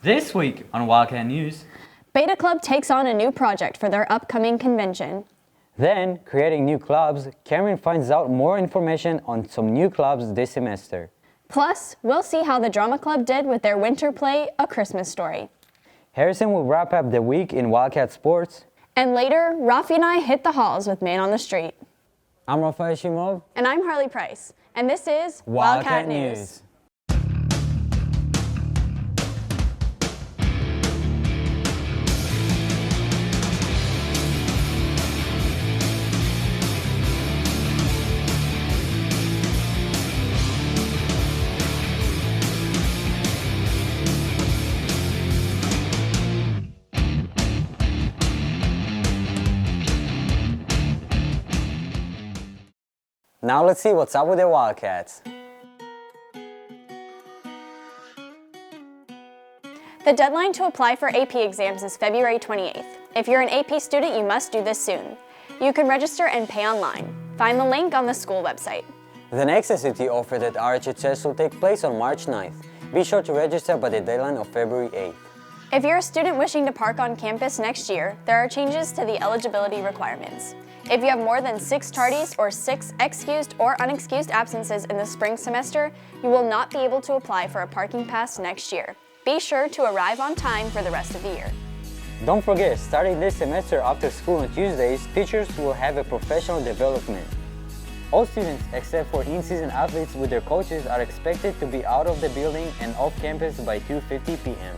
This week on Wildcat News, Beta Club takes on a new project for their upcoming convention. Then, creating new clubs, Camryn finds out more information on some new clubs this semester. Plus, we'll see how the Drama Club did with their winter play, A Christmas Story. Harrison will wrap up the week in Wildcat Sports. And later, Rafi and I hit the halls with Man on the Street. I'm Rafael Shimov. And I'm Harleigh Price. And this is Wildcat News. Now let's see what's up with the Wildcats. The deadline to apply for AP exams is February 28th. If you're an AP student, you must do this soon. You can register and pay online. Find the link on the school website. The next SAT offer at RHHS will take place on March 9th. Be sure to register by the deadline of February 8th. If you're a student wishing to park on campus next year, there are changes to the eligibility requirements. If you have more than 6 tardies or 6 excused or unexcused absences in the spring semester, you will not be able to apply for a parking pass next year. Be sure to arrive on time for the rest of the year. Don't forget, starting this semester after school on Tuesdays, teachers will have a professional development. All students, except for in-season athletes with their coaches, are expected to be out of the building and off campus by 2:50 p.m.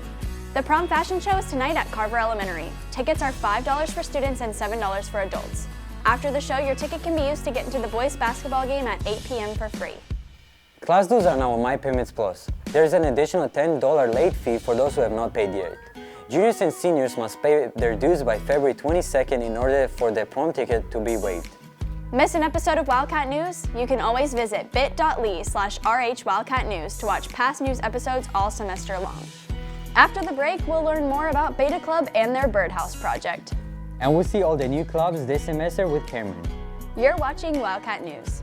The prom fashion show is tonight at Carver Elementary. Tickets are $5 for students and $7 for adults. After the show, your ticket can be used to get into the boys' basketball game at 8 p.m. for free. Class dues are now on My Payments Plus. There is an additional $10 late fee for those who have not paid yet. Juniors and seniors must pay their dues by February 22nd in order for their prom ticket to be waived. Miss an episode of Wildcat News? You can always visit bit.ly/RH Wildcat News to watch past news episodes all semester long. After the break, we'll learn more about Beta Club and their birdhouse project. And we'll see all the new clubs this semester with Camryn. You're watching Wildcat News.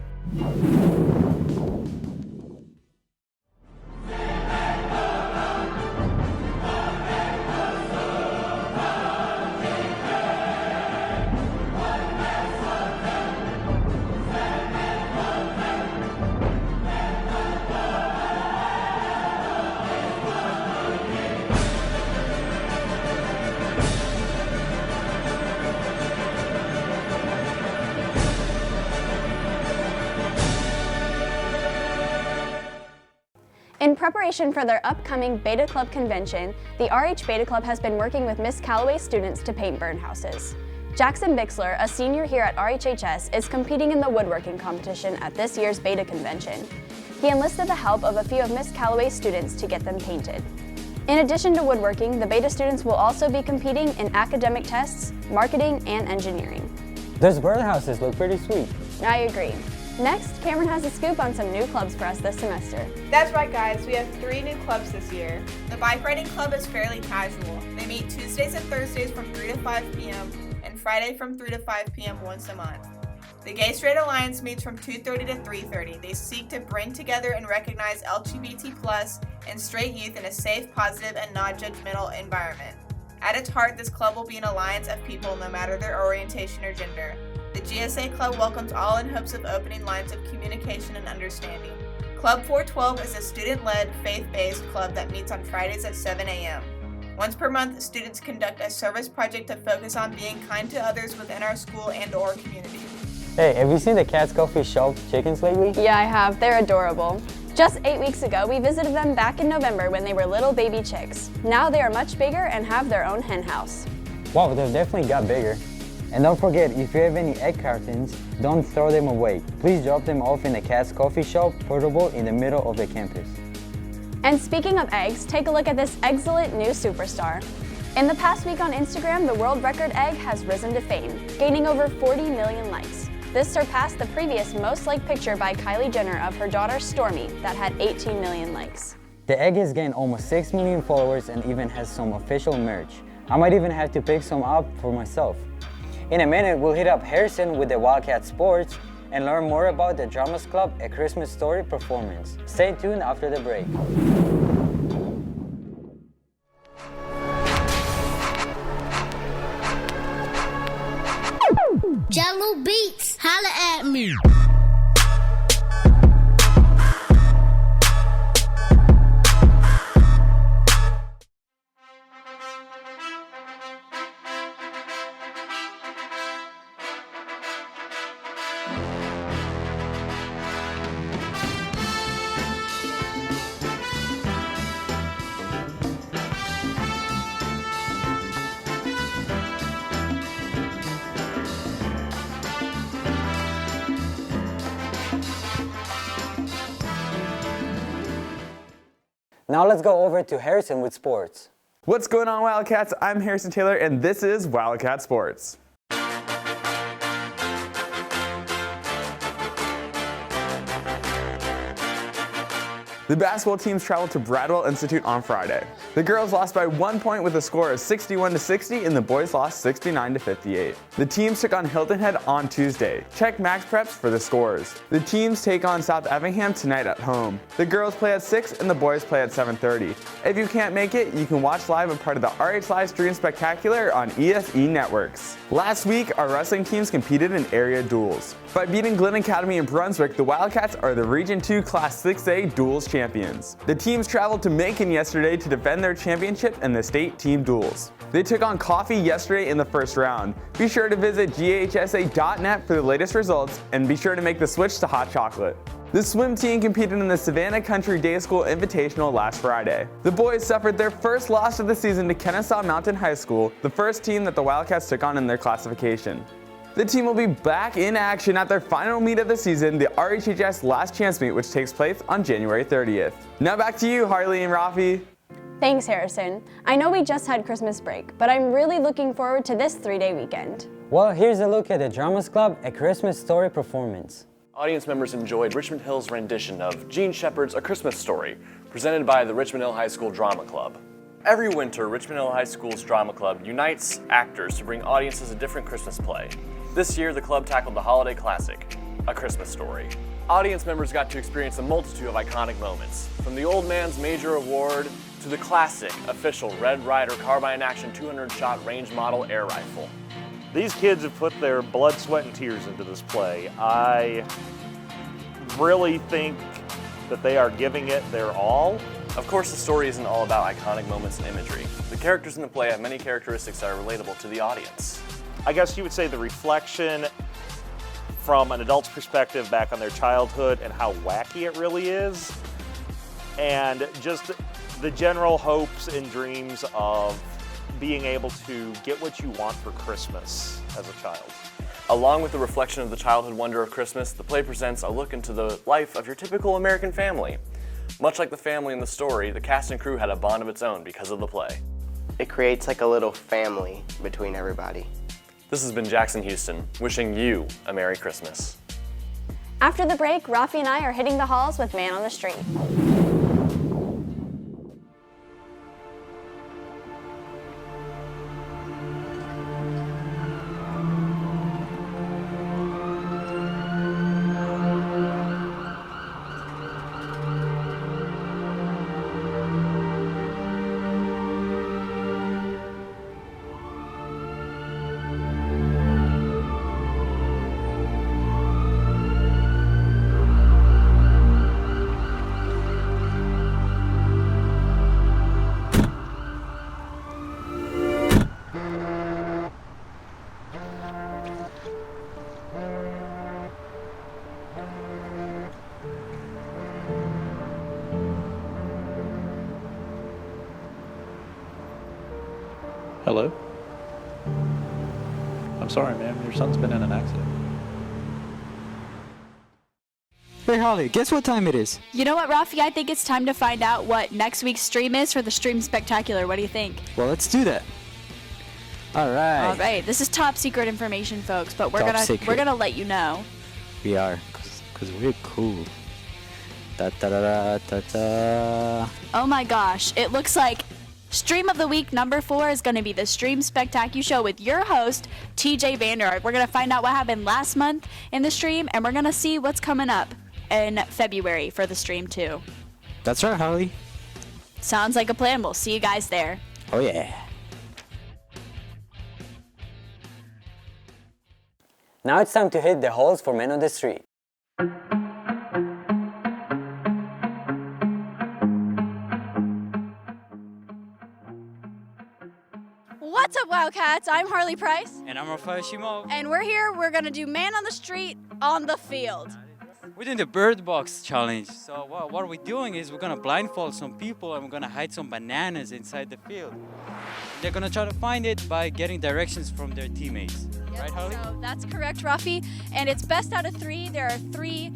In preparation for their upcoming Beta Club convention, the RH Beta Club has been working with Miss Callaway students to paint birdhouses. Jackson Bixler, a senior here at RHHS, is competing in the woodworking competition at this year's Beta convention. He enlisted the help of a few of Miss Callaway's students to get them painted. In addition to woodworking, the Beta students will also be competing in academic tests, marketing, and engineering. Those birdhouses look pretty sweet. I agree. Next, Camryn has a scoop on some new clubs for us this semester. That's right, guys. We have 3 new clubs this year. The Bike Riding Club is fairly casual. They meet Tuesdays and Thursdays from 3 to 5 p.m. and Friday from 3 to 5 p.m. once a month. The Gay Straight Alliance meets from 2:30 to 3:30. They seek to bring together and recognize LGBT+ and straight youth in a safe, positive, and non-judgmental environment. At its heart, this club will be an alliance of people no matter their orientation or gender. The GSA Club welcomes all in hopes of opening lines of communication and understanding. Club 412 is a student-led, faith-based club that meets on Fridays at 7 a.m. Once per month, students conduct a service project to focus on being kind to others within our school and/or community. Hey, have you seen the Cat's Coffee Shop chickens lately? Yeah, I have. They're adorable. Just 8 weeks ago, we visited them back in November when they were little baby chicks. Now they are much bigger and have their own hen house. Wow, they've definitely got bigger. And don't forget, if you have any egg cartons, don't throw them away. Please drop them off in the Cat's Coffee Shop, portable in the middle of the campus. And speaking of eggs, take a look at this excellent new superstar. In the past week on Instagram, the world record egg has risen to fame, gaining over 40 million likes. This surpassed the previous most liked picture by Kylie Jenner of her daughter Stormy that had 18 million likes. The egg has gained almost 6 million followers and even has some official merch. I might even have to pick some up for myself. In a minute, we'll hit up Harrison with the Wildcat Sports and learn more about the Drama Club A Christmas Story performance. Stay tuned after the break. Now let's go over to Harrison with sports. What's going on, Wildcats? I'm Harrison Taylor, and this is Wildcat Sports. The basketball teams traveled to Bradwell Institute on Friday. The girls lost by 1 point with a score of 61-60, and the boys lost 69-58. The teams took on Hilton Head on Tuesday. Check Max Preps for the scores. The teams take on South Effingham tonight at home. The girls play at 6 and the boys play at 7:30. If you can't make it, you can watch live a part of the RH Live Stream Spectacular on ESE Networks. Last week, our wrestling teams competed in area duels. By beating Glen Academy and Brunswick, the Wildcats are the Region 2 Class 6A duels champions. The teams traveled to Macon yesterday to defend their championship in the state team duels. They took on Coffee yesterday in the first round. Be sure to visit ghsa.net for the latest results, and be sure to make the switch to hot chocolate. The swim team competed in the Savannah Country Day School Invitational last Friday. The boys suffered their first loss of the season to Kennesaw Mountain High School, the first team that the Wildcats took on in their classification. The team will be back in action at their final meet of the season, the RHHS Last Chance Meet, which takes place on January 30th. Now back to you, Harleigh and Rafi. Thanks, Harrison. I know we just had Christmas break, but I'm really looking forward to this 3-day weekend. Well, here's a look at the Dramas Club, A Christmas Story performance. Audience members enjoyed Richmond Hill's rendition of Gene Shepard's A Christmas Story, presented by the Richmond Hill High School Drama Club. Every winter, Richmond Hill High School's Drama Club unites actors to bring audiences a different Christmas play. This year, the club tackled the holiday classic, A Christmas Story. Audience members got to experience a multitude of iconic moments, from the Old Man's Major Award to the classic official Red Ryder Carbine Action 200-shot range model air rifle. These kids have put their blood, sweat, and tears into this play. I really think that they are giving it their all. Of course, the story isn't all about iconic moments and imagery. The characters in the play have many characteristics that are relatable to the audience. I guess you would say the reflection from an adult's perspective back on their childhood and how wacky it really is, and just the general hopes and dreams of being able to get what you want for Christmas as a child. Along with the reflection of the childhood wonder of Christmas, the play presents a look into the life of your typical American family. Much like the family in the story, the cast and crew had a bond of its own because of the play. It creates like a little family between everybody. This has been Jackson Houston, wishing you a Merry Christmas. After the break, Rafi and I are hitting the halls with Man on the Street. Hello? I'm sorry, ma'am. Your son's been in an accident. Hey, Harleigh, guess what time it is? You know what, Rafi? I think it's time to find out what next week's stream is for the Stream Spectacular. What do you think? Well, let's do that. All right. All right. This is top secret information, folks, but we're gonna let you know. We are, cause we're cool. Da da da da da. Oh my gosh! It looks like Stream of the Week number 4 is going to be the Stream Spectacular Show with your host, TJ Vanderark. We're going to find out what happened last month in the stream, and we're going to see what's coming up in February for the stream too. That's right, Harleigh. Sounds like a plan. We'll see you guys there. Oh yeah. Now it's time to hit the halls for Men on the Street. What's up, Wildcats? I'm Harleigh Price. And I'm Rafael Shimov. And we're here. We're going to do Man on the Street on the field. We're doing the Bird Box Challenge. So what we're doing is we're going to blindfold some people and we're going to hide some bananas inside the field. They're going to try to find it by getting directions from their teammates. Yep, right, Harleigh? So that's correct, Rafi. And it's best out of 3. There are 3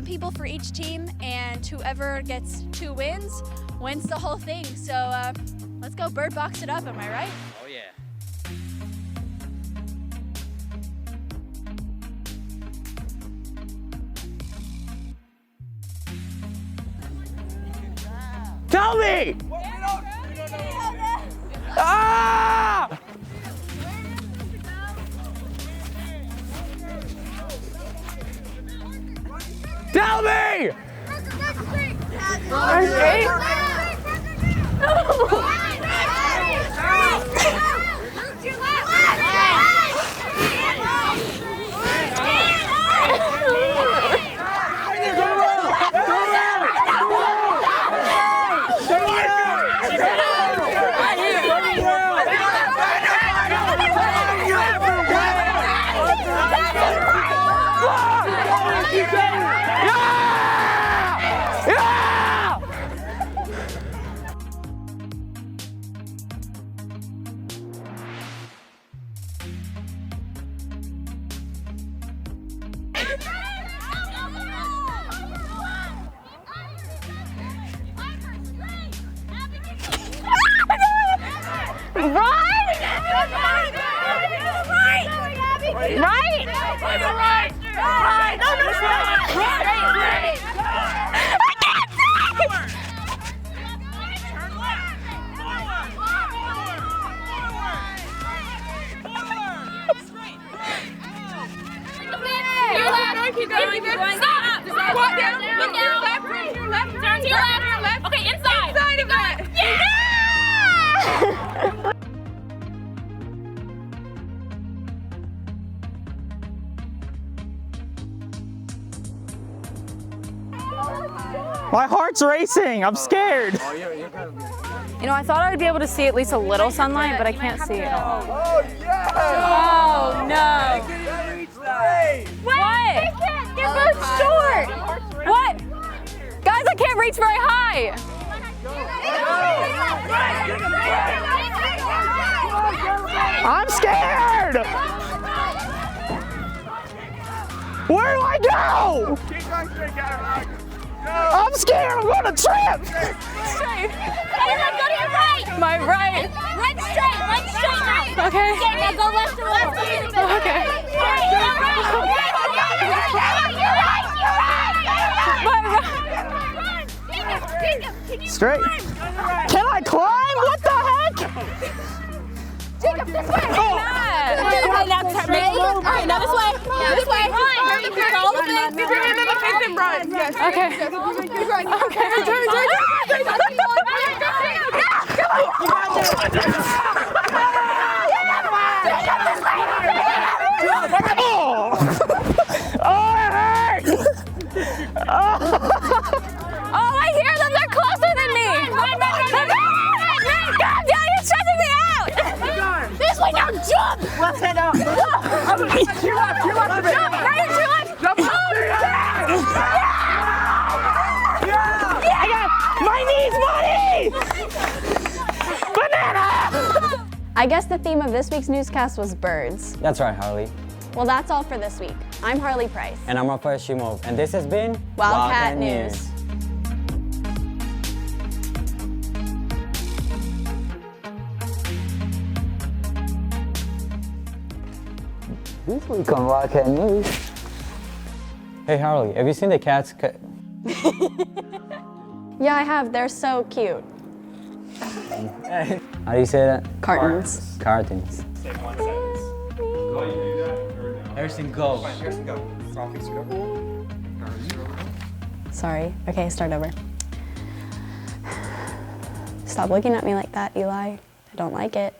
people for each team, and whoever gets 2 wins wins the whole thing. So let's go bird box it up, am I right? Oh yeah. Tell me! Ah! Tell me! My heart's racing. I'm scared. You know, I thought I would be able to see at least a little sunlight, but I can't see it all. Oh, yeah! Oh, no. What? They're both short. What? Guys, I can't reach very high. I'm scared! Where do I go? I'm scared, I'm going to trip! Straight. Go to your right! My right. Run straight now! Okay. Okay, now go left to left. Okay. Straight. Can I climb? What the heck? Jacob, this way! Oh. Okay, now turn me. All right, now this way. This way. Roll the thing. Run. Yes. Okay. Oh, I hear them. They're closer than me. God damn, you're stressing me out. This way now, jump! Left hand up. Two left. Jump, right, two left. Jump. I got my knees, buddy! Banana! I guess the theme of this week's newscast was birds. That's right, Harleigh. Well, that's all for this week. I'm Harleigh Price. And I'm Rafael Shimov, and this has been Wildcat News. This week on Wildcat News. Hey Harleigh, have you seen the cats? Yeah, I have. They're so cute. How do you say that? Cartons. Cartons. Harrison, go. Sorry. Okay, start over. Stop looking at me like that, Eli. I don't like it.